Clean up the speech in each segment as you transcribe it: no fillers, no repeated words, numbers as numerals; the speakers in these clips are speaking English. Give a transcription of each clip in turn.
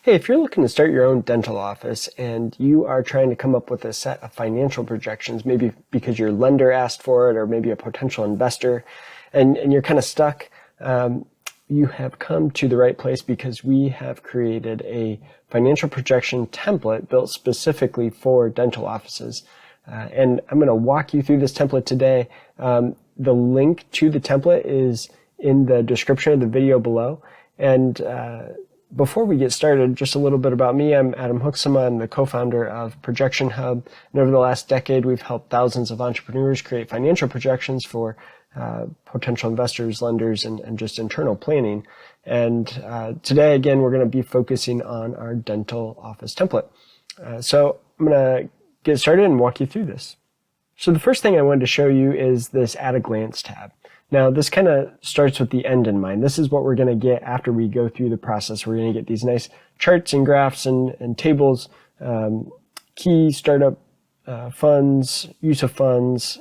Hey, if you're looking to start your own dental office and you are trying to come up with a set of financial projections, maybe because your lender asked for it or maybe a potential investor, and you're kind of stuck, you have come to the right place because we have created a financial projection template built specifically for dental offices. And I'm going to walk you through this template today. The link to the template is in the description of the video below. And before we get started, just a little bit about me. I'm Adam Hoeksema. I'm the co-founder of Projection Hub. And over the last decade, we've helped thousands of entrepreneurs create financial projections for potential investors, lenders, and just internal planning. And today, again, we're going to be focusing on our dental office template. So I'm going to get started and walk you through this. So the first thing I wanted to show you is this At a Glance tab. Now, this kind of starts with the end in mind. This is what we're going to get after we go through the process. We're going to get these nice charts and graphs and tables, key startup funds, use of funds,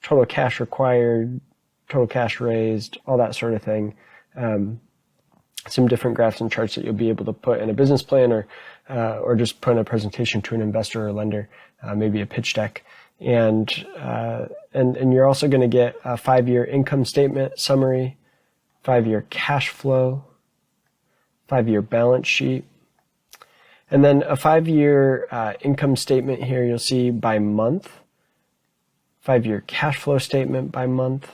total cash required, total cash raised, all that sort of thing. Some different graphs and charts that you'll be able to put in a business plan or just put in a presentation to an investor or lender, maybe a pitch deck. And you're also going to get a 5-year income statement summary, 5-year cash flow, 5-year balance sheet, and then a 5-year income statement here you'll see by month, 5-year cash flow statement by month,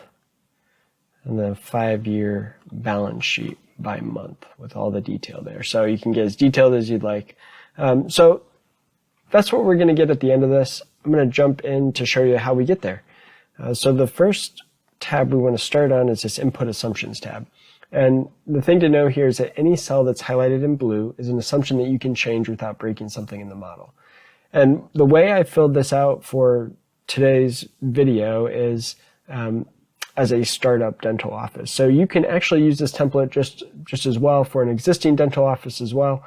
and then a 5-year balance sheet by month with all the detail there. So you can get as detailed as you'd like. So that's what we're going to get at the end of this. I'm going to jump in to show you how we get there. So the first tab we want to start on is this Input Assumptions tab. And the thing to know here is that any cell that's highlighted in blue is an assumption that you can change without breaking something in the model. And the way I filled this out for today's video is as a startup dental office. So you can actually use this template just as well for an existing dental office as well.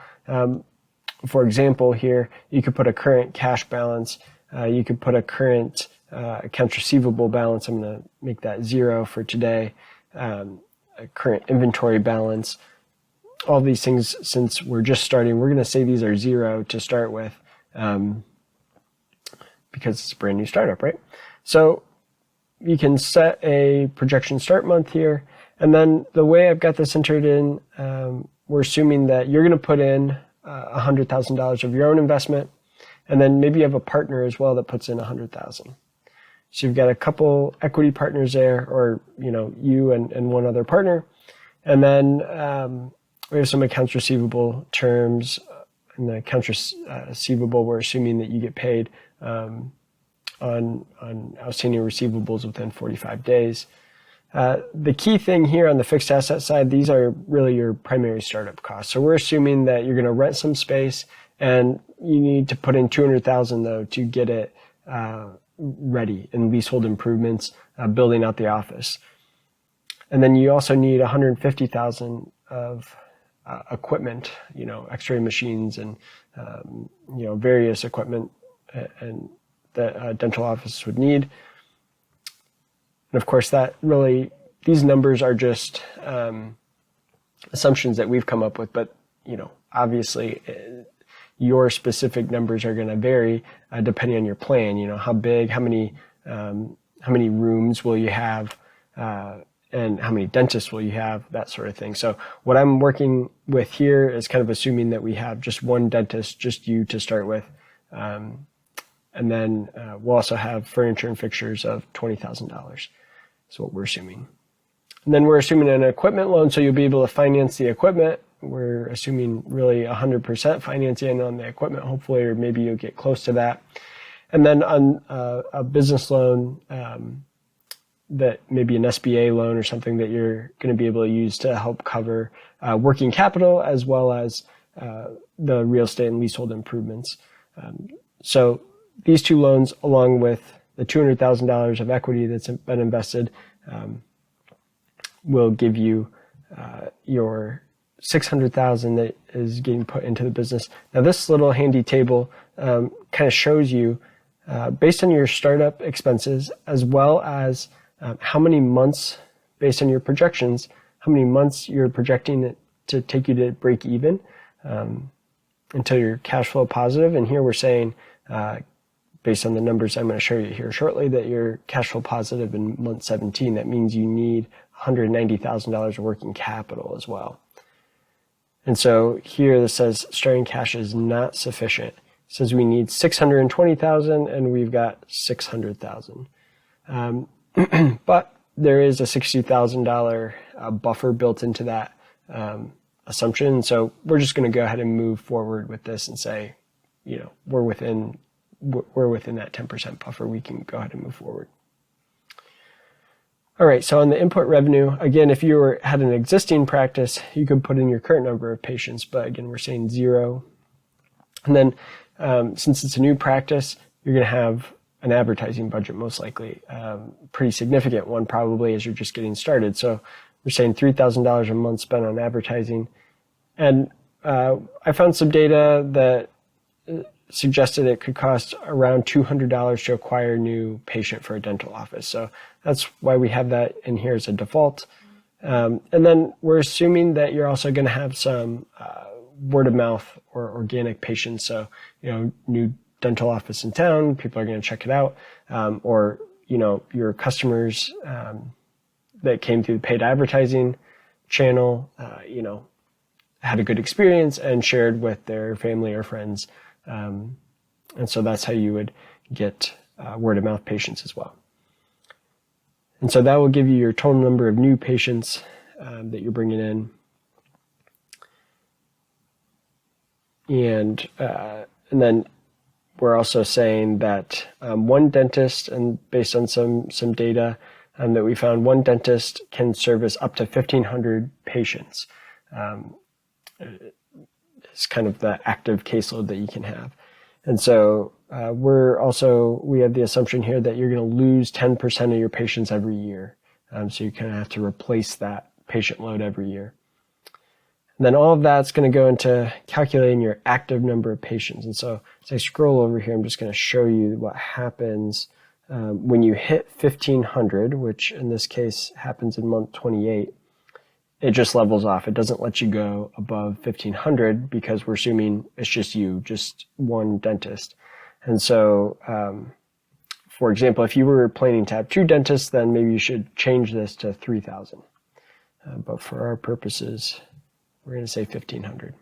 For example, here, you could put a current cash balance. You could put a current accounts receivable balance. I'm going to make that 0 for today. A current inventory balance. All these things, since we're just starting, we're going to say these are 0 to start with because it's a brand new startup, right? So you can set a projection start month here. And then the way I've got this entered in, we're assuming that you're going to put in $100,000 of your own investment. And then maybe you have a partner as well that puts in $100,000. So you've got a couple equity partners there, or you and one other partner. And then we have some accounts receivable terms. In the accounts receivable, we're assuming that you get paid on outstanding receivables within 45 days. The key thing here on the fixed asset side, these are really your primary startup costs. So we're assuming that you're going to rent some space, and you need to put in $200,000 though to get it ready in leasehold improvements, building out the office. And then you also need $150,000 of equipment, X-ray machines and various equipment and that dental offices would need. And of course, these numbers are just assumptions that we've come up with, but obviously your specific numbers are going to vary depending on your plan. How big, how many rooms will you have, and how many dentists will you have, that sort of thing. So what I'm working with here is kind of assuming that we have just one dentist, just you to start with. And then we'll also have furniture and fixtures of $20,000. That's what we're assuming. And then we're assuming an equipment loan, so you'll be able to finance the equipment. We're assuming really 100% financing on the equipment, hopefully, or maybe you'll get close to that. And then on a business loan, that maybe an SBA loan or something that you're going to be able to use to help cover working capital as well as the real estate and leasehold improvements. So these two loans, along with the $200,000 of equity that's been invested, will give you your $600,000 that is getting put into the business. Now, this little handy table kind of shows you, based on your startup expenses, as well as how many months, based on your projections, how many months you're projecting it to take you to break even. until you're cash flow positive. And here we're saying, based on the numbers I'm going to show you here shortly, that you're cash flow positive in month 17. That means you need $190,000 of working capital as well. And so here this says starting cash is not sufficient. It says we need $620,000 and we've got $600,000. But there is a $60,000 buffer built into that assumption. So we're just going to go ahead and move forward with this and say, we're within that 10% buffer. We can go ahead and move forward. All right, so on the input revenue, again, if you had an existing practice, you could put in your current number of patients, but again, we're saying 0. And then since it's a new practice, you're going to have an advertising budget, most likely, pretty significant one probably as you're just getting started. So we're saying $3,000 a month spent on advertising. And I found some data that suggested it could cost around $200 to acquire a new patient for a dental office. So that's why we have that in here as a default. And then we're assuming that you're also going to have some word of mouth or organic patients. So, new dental office in town, people are going to check it out. Or, your customers that came through the paid advertising channel, had a good experience and shared with their family or friends. And so that's how you would get word of mouth patients as well. And so that will give you your total number of new patients that you're bringing in. And then we're also saying that one dentist, and based on some data that we found, one dentist can service up to 1,500 patients. It's kind of the active caseload that you can have. And so we have the assumption here that you're going to lose 10% of your patients every year. So you kind of have to replace that patient load every year. And then all of that's going to go into calculating your active number of patients. And so as I scroll over here, I'm just going to show you what happens when you hit 1,500, which in this case happens in month 28. It just levels off. It doesn't let you go above 1,500 because we're assuming it's just one dentist. And so, for example, if you were planning to have 2 dentists, then maybe you should change this to 3,000. But for our purposes, we're going to say 1,500.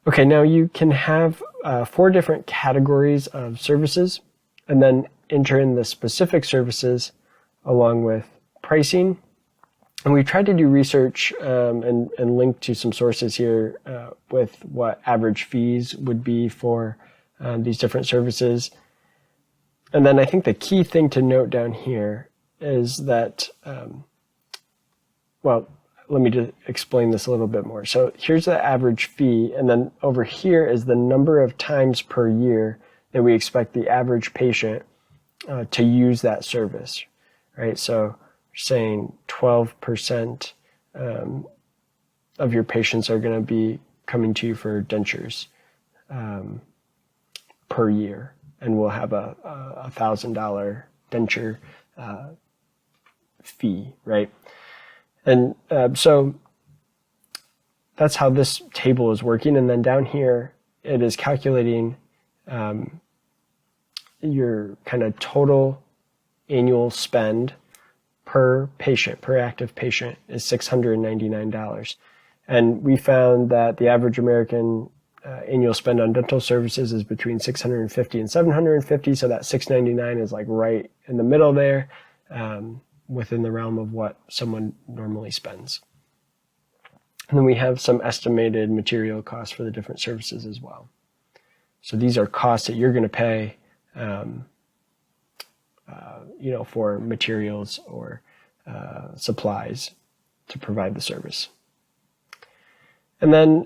Okay, now you can have 4 different categories of services and then enter in the specific services along with pricing. And we tried to do research and link to some sources here with what average fees would be for these different services. And then I think the key thing to note down here is that, let me just explain this a little bit more. So here's the average fee, and then over here is the number of times per year that we expect the average patient to use that service, right? So saying 12% of your patients are going to be coming to you for dentures per year, and we'll have a $1,000 denture fee, right? And so that's how this table is working. And then down here, it is calculating your kind of total annual spend per patient, per active patient, is $699. And we found that the average American annual spend on dental services is between $650 and $750. So that $699 is like right in the middle there, within the realm of what someone normally spends. And then we have some estimated material costs for the different services as well. So these are costs that you're going to pay, for materials or supplies to provide the service. And then,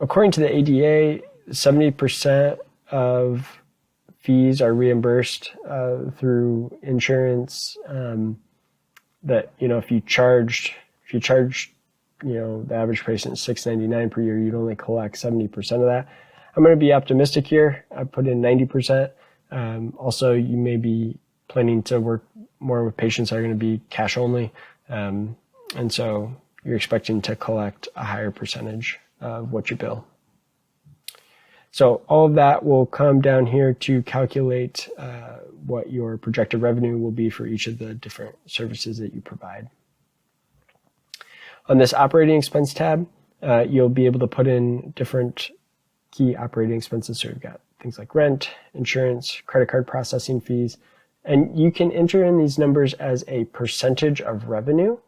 according to the ADA, 70% of fees are reimbursed through insurance. That if you charge the average patient $699 per year, you'd only collect 70% of that. I'm going to be optimistic here. I put in 90%. Also, you may be planning to work more with patients that are going to be cash only. And so, you're expecting to collect a higher percentage of what you bill. So all of that will come down here to calculate what your projected revenue will be for each of the different services that you provide. On this operating expense tab, you'll be able to put in different key operating expenses. So you've got things like rent, insurance, credit card processing fees, and you can enter in these numbers as a percentage of revenue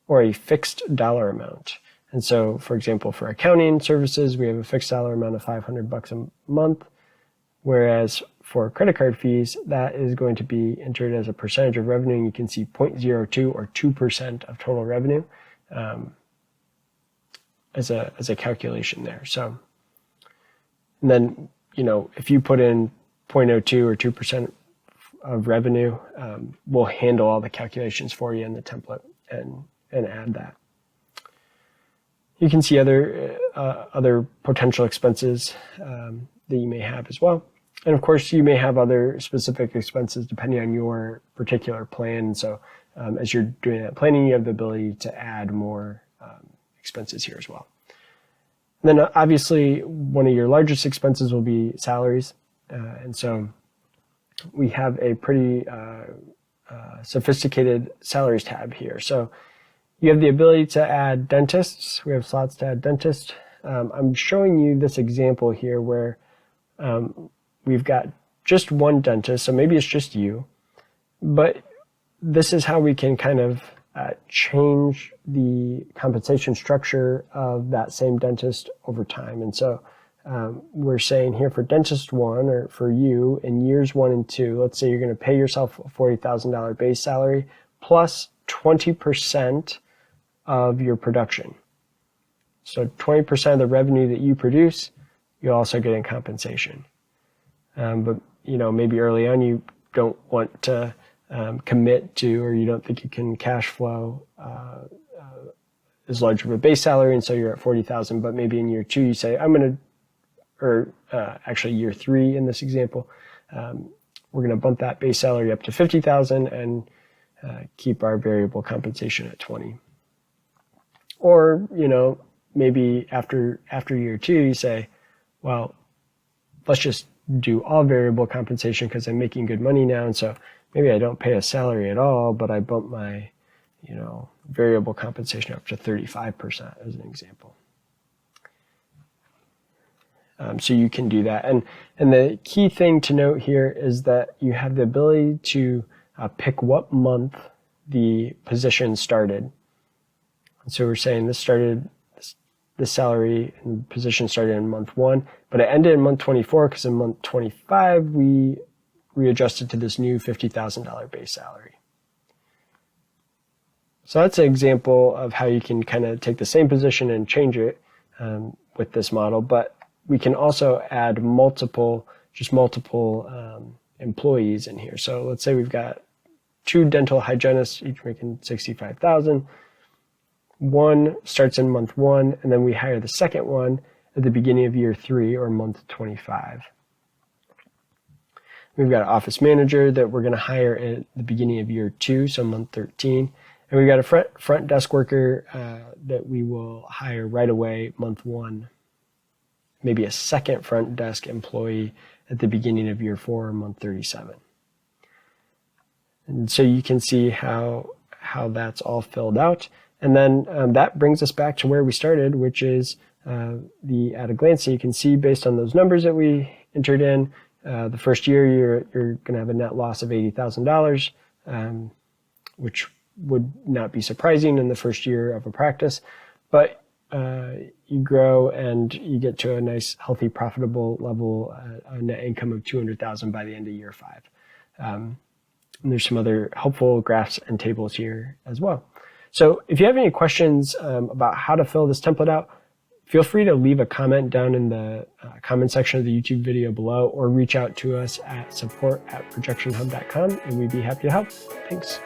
or a fixed dollar amount. And so, for example, for accounting services, we have a fixed dollar amount of $500 a month, whereas for credit card fees, that is going to be entered as a percentage of revenue, and you can see 0.02 or 2% of total revenue as a calculation there. So, and then, if you put in 0.02 or 2% of revenue, we'll handle all the calculations for you in the template and add that. You can see other potential expenses that you may have as well. And of course, you may have other specific expenses depending on your particular plan. So as you're doing that planning, you have the ability to add more expenses here as well. And then obviously, one of your largest expenses will be salaries. And so we have a pretty sophisticated salaries tab here. So you have the ability to add dentists. We have slots to add dentists. I'm showing you this example here where we've got just one dentist, so maybe it's just you, but this is how we can kind of change the compensation structure of that same dentist over time. And so we're saying here for dentist one, or for you in years 1 and 2, let's say you're going to pay yourself a $40,000 base salary plus 20% of your production. So 20% of the revenue that you produce, you also get in compensation. But maybe early on you don't want to commit to, or you don't think you can cash flow as large of a base salary, and so you're at 40,000. But maybe in year 2 you say, actually year 3 in this example, we're going to bump that base salary up to 50,000 and keep our variable compensation at 20. Or, maybe after year 2, you say, well, let's just do all variable compensation because I'm making good money now. And so maybe I don't pay a salary at all, but I bump my, variable compensation up to 35% as an example. So you can do that. And the key thing to note here is that you have the ability to pick what month the position started. And so we're saying this salary and position started in month 1, but it ended in month 24 because in month 25 we readjusted to this new $50,000 base salary. So that's an example of how you can kind of take the same position and change it with this model, but we can also add multiple employees in here. So let's say we've got 2 dental hygienists, each making $65,000. One starts in month 1, and then we hire the second one at the beginning of year 3 or month 25. We've got an office manager that we're going to hire at the beginning of year 2, so month 13. And we've got a front desk worker that we will hire right away, month 1. Maybe a second front desk employee at the beginning of year 4 or month 37. And so you can see how that's all filled out. And then that brings us back to where we started, which is the at a glance. So you can see based on those numbers that we entered in, the first year you're going to have a net loss of $80,000, which would not be surprising in the first year of a practice. But you grow and you get to a nice, healthy, profitable level, a net income of $200,000 by the end of year 5. And there's some other helpful graphs and tables here as well. So if you have any questions about how to fill this template out, feel free to leave a comment down in the comment section of the YouTube video below, or reach out to us at support@projectionhub.com, and we'd be happy to help. Thanks.